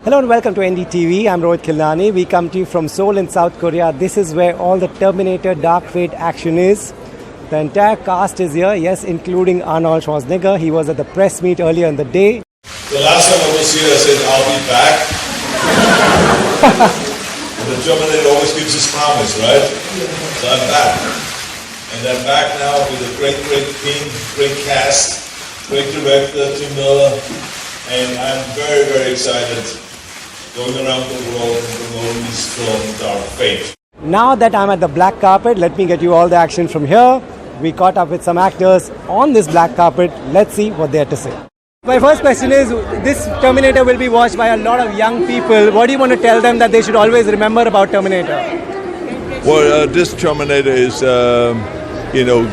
Hello and welcome to NDTV. I'm Rohit Khilnani. We come to you from Seoul in South Korea. This is where all the Terminator Dark Fate action is. The entire cast is here, yes, including Arnold Schwarzenegger. He was at the press meet earlier in the day. The last time I was here, I said, I'll be back. And the Terminator always gives his promise, right? So I'm back. And I'm back now with a great team, great cast, great director, Tim Miller. And I'm very, very excited going around the world and promoting this film, Dark Fate. Now that I'm at the black carpet, let me get you all the action from here. We caught up with some actors on this black carpet. Let's see what they have to say. My first question is, this Terminator will be watched by a lot of young people. What do you want to tell them that they should always remember about Terminator? Well, this Terminator is,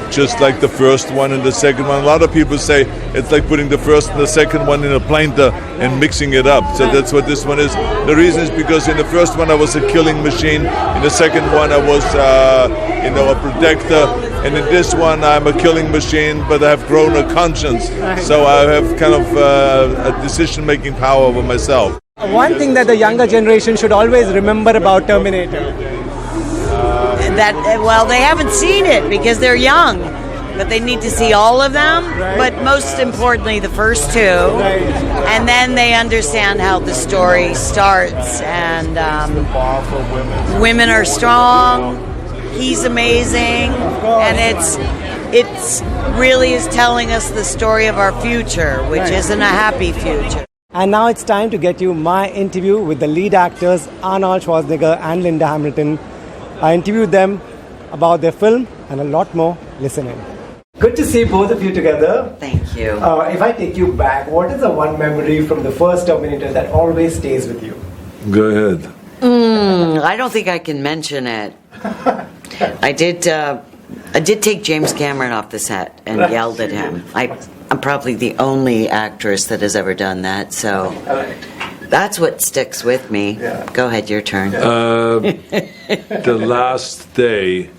just like the first one and the second one. A lot of people say it's like putting the first and the second one in a blender and mixing it up. So that's what this one is. The reason is because in the first one I was a killing machine. In the second one I was, a protector. And in this one I'm a killing machine, but I have grown a conscience. So I have kind of a decision-making power over myself. One thing that the younger generation should always remember about Terminator. They haven't seen it because they're young, but they need to see all of them, but most importantly the first two, and then they understand how the story starts, and women are strong, he's amazing, and it's really is telling us the story of our future, which isn't a happy future. And now it's time to get you my interview with the lead actors Arnold Schwarzenegger and Linda Hamilton. I interviewed them about their film and a lot more. Listen in. Good to see both of you together. Thank you. If I take you back, what is the one memory from the first Terminator that always stays with you? Go ahead. I don't think I can mention it. I did take James Cameron off the set and yelled at him. I'm probably the only actress that has ever done that, so that's what sticks with me. Yeah. Go ahead, your turn. The last day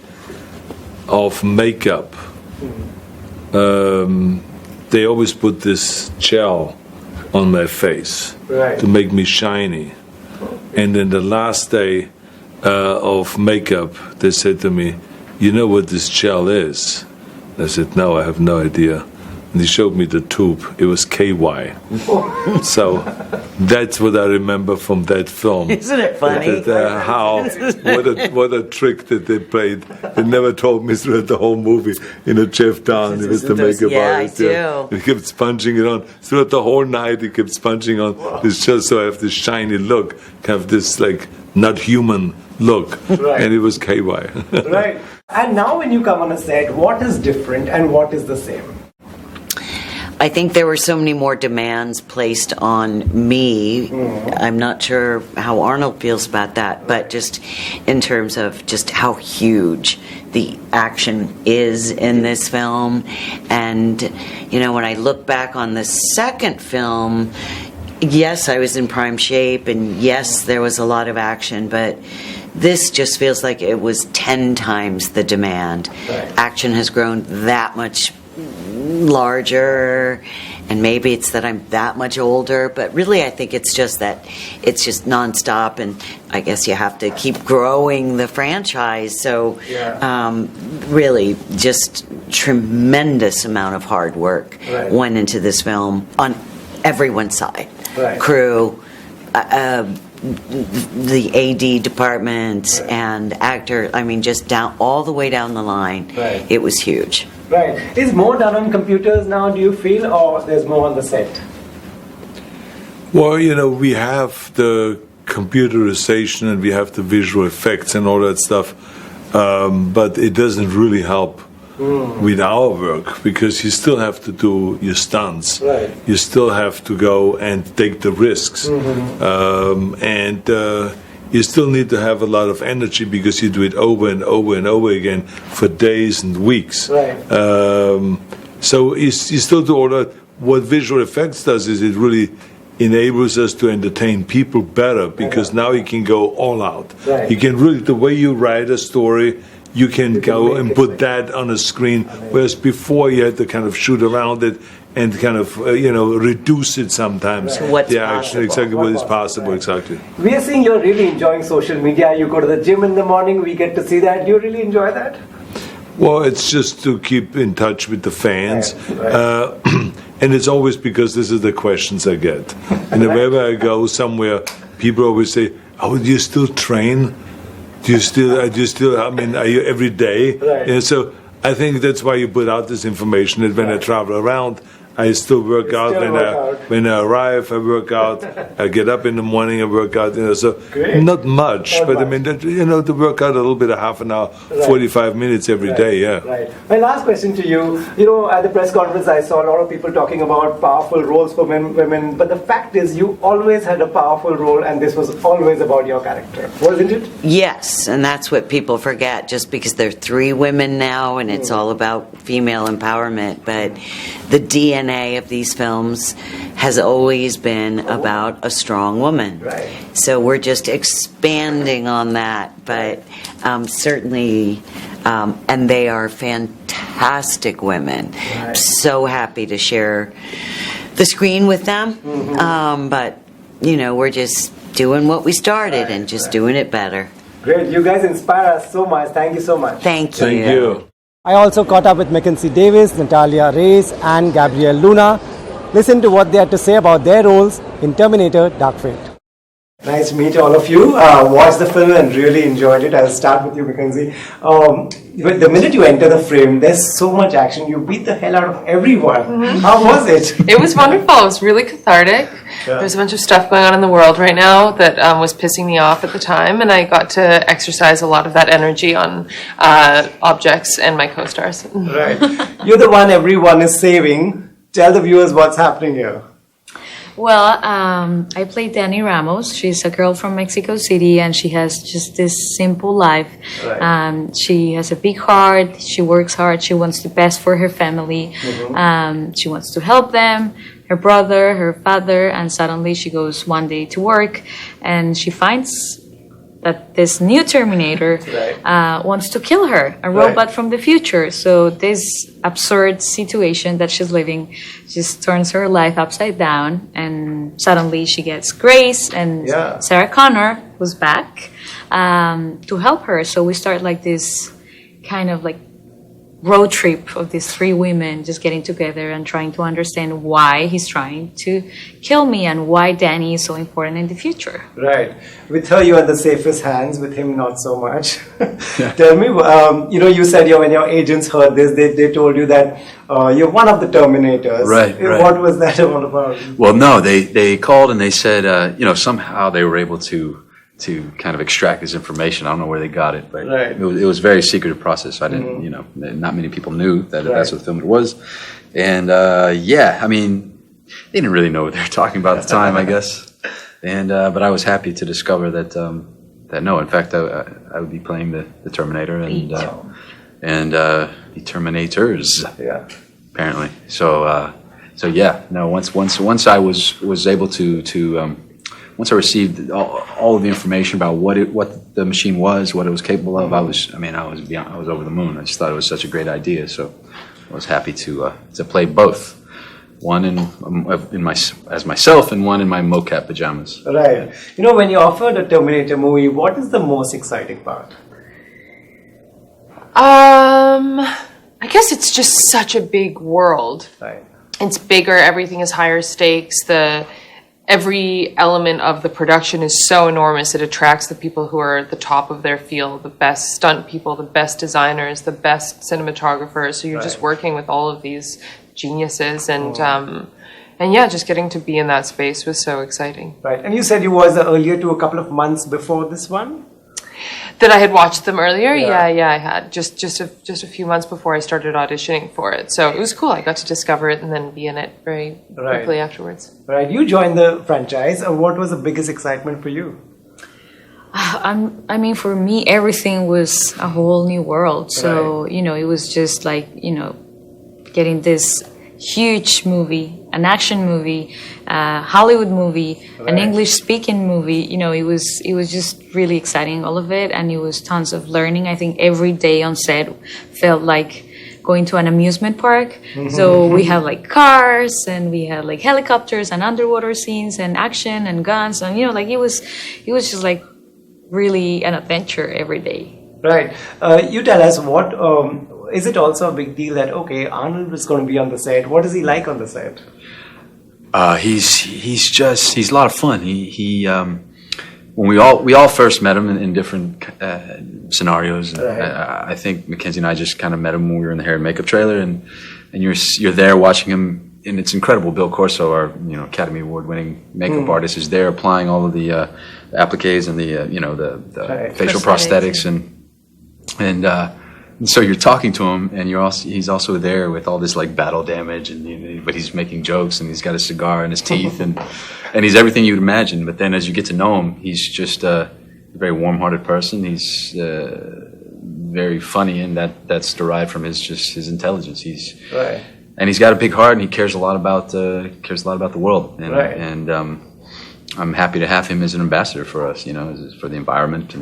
of makeup, they always put this gel on my face to make me shiny. And then the last day of makeup, they said to me, "You know what this gel is?" I said, "No, I have no idea." And he showed me the tube. It was KY. So that's what I remember from that film. Isn't it funny? What a trick that they played. They never told me throughout the whole movie. Jeff Dahn, it was the makeup artist. Yeah, I do. He kept sponging it on. Throughout the whole night, he kept sponging on. It's just so I have this shiny look, kind of this like not human look. And it was KY. Right. And now when you come on a set, what is different and what is the same? I think there were so many more demands placed on me. I'm not sure how Arnold feels about that, but just in terms of just how huge the action is in this film. And, when I look back on the second film, yes, I was in prime shape, and yes, there was a lot of action, but this just feels like it was 10 times the demand. Right. Action has grown that much larger, and maybe it's that I'm that much older, but really I think it's just that it's just nonstop, and I guess you have to keep growing the franchise. So really just tremendous amount of hard work went into this film on everyone's side. Crew, the AD department and actor, just down all the way down the line. It was huge. Right. Is more done on computers now, do you feel, or there's more on the set? Well, we have the computerization and we have the visual effects and all that stuff, but it doesn't really help with our work, because you still have to do your stunts. You still have to go and take the risks. And you still need to have a lot of energy because you do it over and over and over again for days and weeks. So you still do all that. What visual effects does is it really enables us to entertain people better, because now you can go all out. You can really, the way you write a story, you can go and put that on a screen, whereas before you had to kind of shoot around it and kind of reduce it sometimes. To what's the action, possible. exactly what is possible, exactly. We are seeing you're really enjoying social media. You go to the gym in the morning, we get to see that. Do you really enjoy that? Well, it's just to keep in touch with the fans. Right. And it's always because this is the questions I get. And wherever I go somewhere, people always say, "Oh, do you still train? Do you still? I mean, are you every day?" Right. And so I think that's why you put out this information. That when I travel around, I still work out. When I arrive, I work out. I get up in the morning, I work out. So Great. not much, Not but much. I mean, to work out a little bit, a half an hour, 45 minutes every day. Yeah. Right. My last question to you. At the press conference, I saw a lot of people talking about powerful roles for women. But the fact is, you always had a powerful role, and this was always about your character, wasn't it? Yes, and that's what people forget. Just because there are 3 women now, and it's all about female empowerment, but the DNA of these films has always been about a strong woman. Right. So we're just expanding on that, but certainly, and they are fantastic women. Right. So happy to share the screen with them, but we're just doing what we started and just doing it better. Great. You guys inspire us so much. Thank you so much. Thank you. Thank you. I also caught up with Mackenzie Davis, Natalia Reyes, and Gabriel Luna. Listen to what they had to say about their roles in Terminator Dark Fate. Nice to meet all of you. Watched the film and really enjoyed it. I'll start with you, Mackenzie. The minute you enter the frame, there's so much action. You beat the hell out of everyone. How was it? It was wonderful. It was really cathartic. There's a bunch of stuff going on in the world right now that was pissing me off at the time, and I got to exercise a lot of that energy on objects and my co-stars. Right. You're the one everyone is saving. Tell the viewers what's happening here. Well, I played Dani Ramos. She's a girl from Mexico City, and she has just this simple life. Right. She has a big heart. She works hard. She wants the best for her family. She wants to help them, her brother, her father, and suddenly she goes one day to work, and she finds that this new Terminator wants to kill her, a robot from the future. So this absurd situation that she's living just turns her life upside down, and suddenly she gets Grace and Sarah Connor, who's back, to help her. So we start like this kind of like road trip of these 3 women just getting together and trying to understand why he's trying to kill me and why Dani is so important in the future. Right. With her, you're in the safest hands. With him, not so much. Tell me, you said when your agents heard this, they told you that you're one of the Terminators. Right. What was that all about? Well, no, they called and they said, somehow they were able to kind of extract this information. I don't know where they got it, but it was a very secretive process. I didn't, not many people knew that that's what the film was. And I mean, they didn't really know what they were talking about at the time, I guess. And but I was happy to discover that no, in fact, I would be playing the Terminator and the Terminators. Yeah. Apparently. So once I was able to once I received all of the information about what the machine was, what it was capable of, I was over the moon. I just thought it was such a great idea. So I was happy to play both, one as myself and one in my mocap pajamas. Right. When you're offered a Terminator movie, what is the most exciting part? I guess it's just such a big world. Right. It's bigger. Everything is higher stakes. Every element of the production is so enormous, it attracts the people who are at the top of their field, the best stunt people, the best designers, the best cinematographers. So you're just working with all of these geniuses, and just getting to be in that space was so exciting. Right. And you said you was earlier to a couple of months before this one? That I had watched them earlier? Yeah, I had. Just a few months before I started auditioning for it. So it was cool. I got to discover it and then be in it very quickly afterwards. Right. You joined the franchise. What was the biggest excitement for you? I mean, for me, everything was a whole new world. So, it was just like, getting this huge movie, an action movie, Hollywood movie, an English-speaking movie. It was just really exciting, all of it, and it was tons of learning. I think every day on set felt like going to an amusement park. So we had like cars and we had like helicopters and underwater scenes and action and guns, and like it was just like really an adventure every day. Right. You tell us, what is it also a big deal that, okay, Arnold is going to be on the set? What is he like on the set? He's a lot of fun. He when we all first met him in different scenarios. Right. I think Mackenzie and I just kind of met him when we were in the hair and makeup trailer, and you're there watching him, and it's incredible. Bill Corso, our Academy Award winning makeup artist, is there applying all of the appliques and the Right. facial prosthetics and so you're talking to him, and he's also there with all this like battle damage, and but he's making jokes, and he's got a cigar in his teeth, and he's everything you'd imagine. But then as you get to know him, he's just a very warm-hearted person. He's very funny, and that's derived from his intelligence. Right. And he's got a big heart, and he cares a lot about the world. And, Right. and I'm happy to have him as an ambassador for us, for the environment,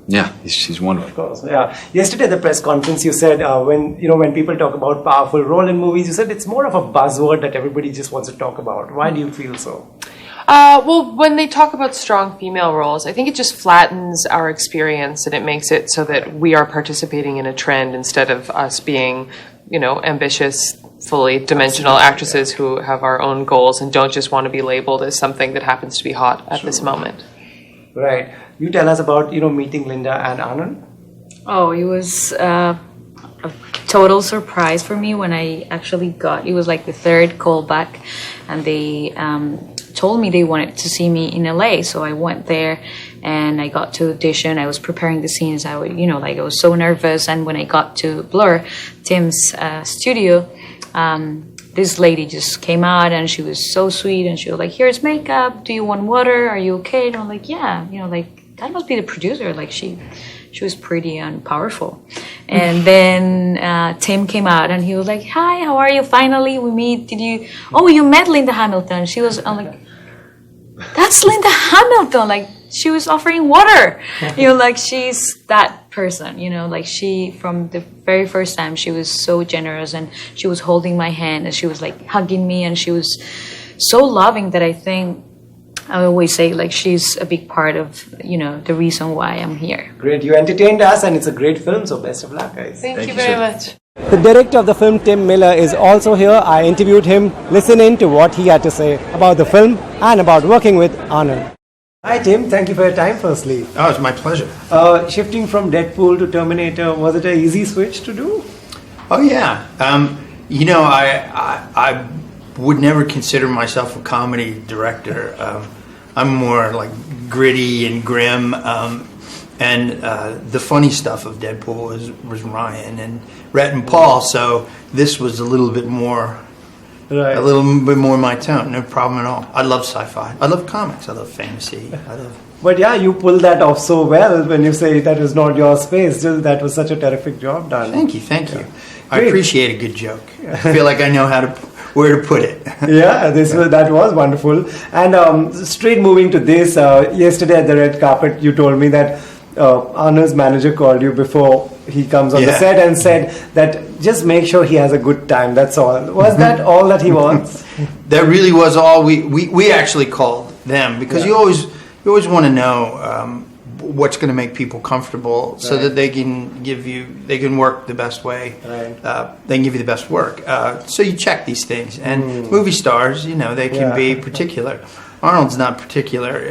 yeah, he's wonderful. Of course, yeah. Yesterday at the press conference, you said when people talk about powerful role in movies, you said it's more of a buzzword that everybody just wants to talk about. Why do you feel so? Well, when they talk about strong female roles, I think it just flattens our experience, and it makes it so that we are participating in a trend instead of us being, ambitious, fully dimensional actresses who have our own goals and don't just want to be labeled as something that happens to be hot at this moment. Right. You tell us about meeting Linda and Arnold. Oh, it was a total surprise for me when I actually it was like the third call back, and they told me they wanted to see me in LA. So I went there and I got to audition. I was preparing the scenes. I was so nervous. And when I got to Blur, Tim's studio, this lady just came out, and she was so sweet, and she was like, "Here's makeup. Do you want water? Are you okay?" And I'm like, "Yeah." That must be the producer. Like she was pretty and powerful. And then Tim came out, and he was like, "Hi, how are you? Finally, we meet. You met Linda Hamilton." I'm like, "That's Linda Hamilton." Like she was offering water. She's that person. She, from the very first time, she was so generous, and she was holding my hand, and she was like hugging me, and she was so loving that I think I always say she's a big part of the reason why I'm here. Great, you entertained us, and it's a great film. So best of luck, guys. Thank you very much. The director of the film, Tim Miller, is also here. I interviewed him. Listen in to what he had to say about the film and about working with Arnold. Hi Tim, thank you for your time firstly. Oh, it's my pleasure. Shifting from Deadpool to Terminator, was it an easy switch to do? Oh yeah. I would never consider myself a comedy director. I'm more like gritty and grim. And the funny stuff of Deadpool was Ryan and Rhett and Paul, so this was a little bit more my tone. No problem at all. I love sci-fi. I love comics. I love fantasy. But yeah, you pulled that off so well when you say that was not your space. Still, that was such a terrific job done. Thank you. I appreciate a good joke. I feel like I know where to put it. Yeah, that was wonderful. And straight moving to this, yesterday at the red carpet, you told me that Arnold's manager called you before he comes on the set and said that just make sure he has a good time. That's all. Was that all that he wants? That really was all. We actually called them because you always want to know what's going to make people comfortable so that they can work the best way. Right. They can give you the best work. So you check these things. And movie stars, they can be particular. Arnold's not particular,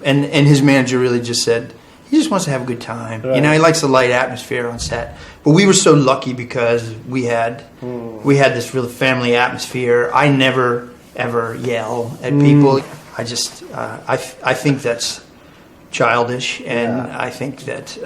and his manager really just said. He just wants to have a good time. Right. He likes the light atmosphere on set. But we were so lucky because we had this real family atmosphere. I never ever yell at people. I just I think that's childish, and I think that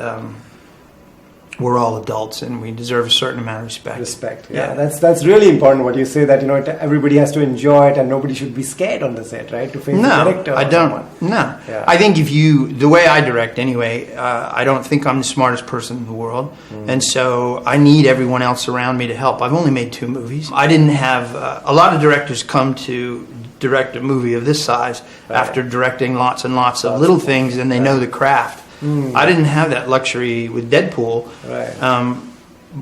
we're all adults and we deserve a certain amount of respect. Yeah, that's really important what you say, that everybody has to enjoy it and nobody should be scared on the set, right? To face the director. I don't. No, I think the way I direct anyway, I don't think I'm the smartest person in the world, and so I need everyone else around me to help. I've only made 2 movies. I didn't have a lot of directors come to direct a movie of this size after directing lots and lots of little things, and they know the craft. I didn't have that luxury with Deadpool. Right.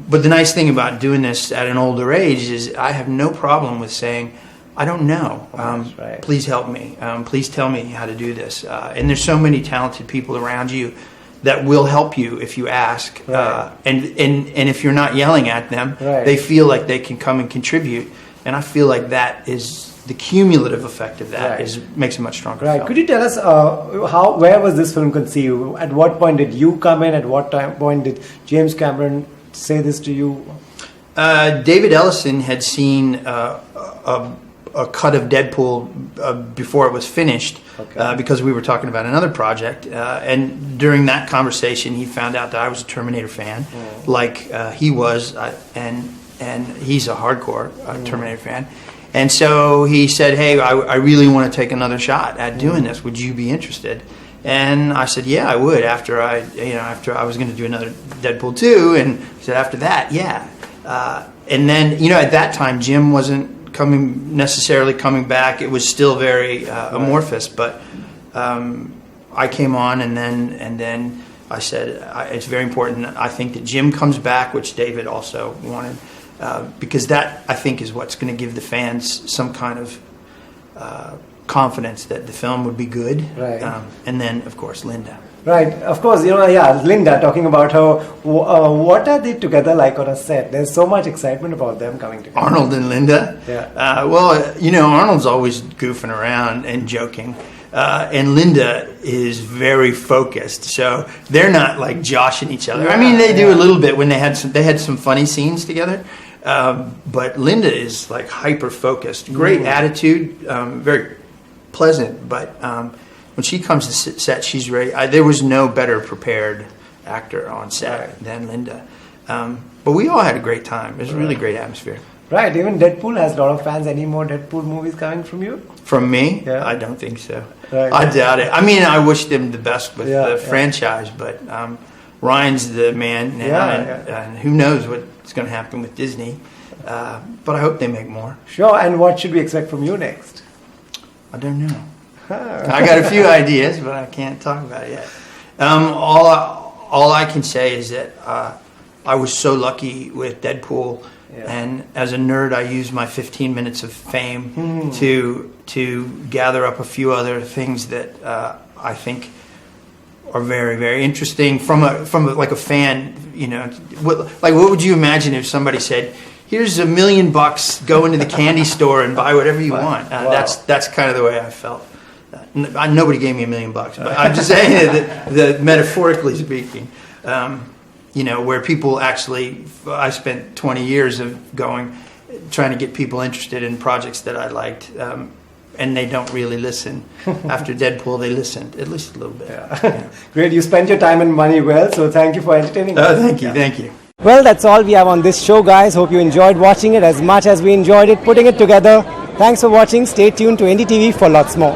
but the nice thing about doing this at an older age is I have no problem with saying, I don't know. Right. Please help me. Please tell me how to do this. And there's so many talented people around you that will help you if you ask. Right. And if you're not yelling at them, Right. they feel like they can come and contribute. And I feel like that is the cumulative effect of that Right. makes a much stronger Right. film. Could you tell us where was this film conceived? At what point did you come in? At what point did James Cameron say this to you? David Ellison had seen a cut of Deadpool before it was finished, because we were talking about another project. And during that conversation, he found out that I was a Terminator fan, like he was, and he's a hardcore Terminator fan. And so he said, "Hey, I really want to take another shot at doing this. Would you be interested?" And I said, "Yeah, I would." After I was going to do another Deadpool 2, and he said, "After that, yeah." And then, at that time, Jim wasn't necessarily coming back. It was still very amorphous, but I came on, and then I said, it's very important. I think that Jim comes back, which David also wanted, because that, I think, is what's going to give the fans some kind of confidence that the film would be good. Right. And then, of course, Linda. Right, of course, Linda, talking about her, what are they together like on a set? There's so much excitement about them coming together. Arnold and Linda? Yeah. Arnold's always goofing around and joking. And Linda is very focused, so they're not like joshing each other. I mean, they do a little bit when they had some funny scenes together. But Linda is like hyper focused, great attitude, very pleasant, but when she comes to set, she's ready. There was no better prepared actor on set than Linda. But we all had a great time. It was a really great atmosphere. Right, even Deadpool has a lot of fans. Any more Deadpool movies coming from you? From me? Yeah. I don't think so. Right. I doubt it. I mean, I wish them the best with the franchise, but Ryan's the man now, and who knows what's going to happen with Disney. But I hope they make more. Sure, and what should we expect from you next? I don't know. I got a few ideas, but I can't talk about it yet. All I can say is that I was so lucky with Deadpool, and as a nerd, I used my 15 minutes of fame to gather up a few other things that I think are very, very interesting from a fan. What would you imagine if somebody said, "Here's $1 million, go into the candy store and buy whatever you want"? That's kind of the way I felt. Nobody gave me $1 million, but I'm just saying that metaphorically speaking, where people actually, I spent 20 years of trying to get people interested in projects that I liked, and they don't really listen. After Deadpool, they listened, at least a little bit. Yeah. Great, you spent your time and money well, so thank you for entertaining us. Thank you. Well, that's all we have on this show, guys. Hope you enjoyed watching it as much as we enjoyed it putting it together. Thanks for watching. Stay tuned to NDTV for lots more.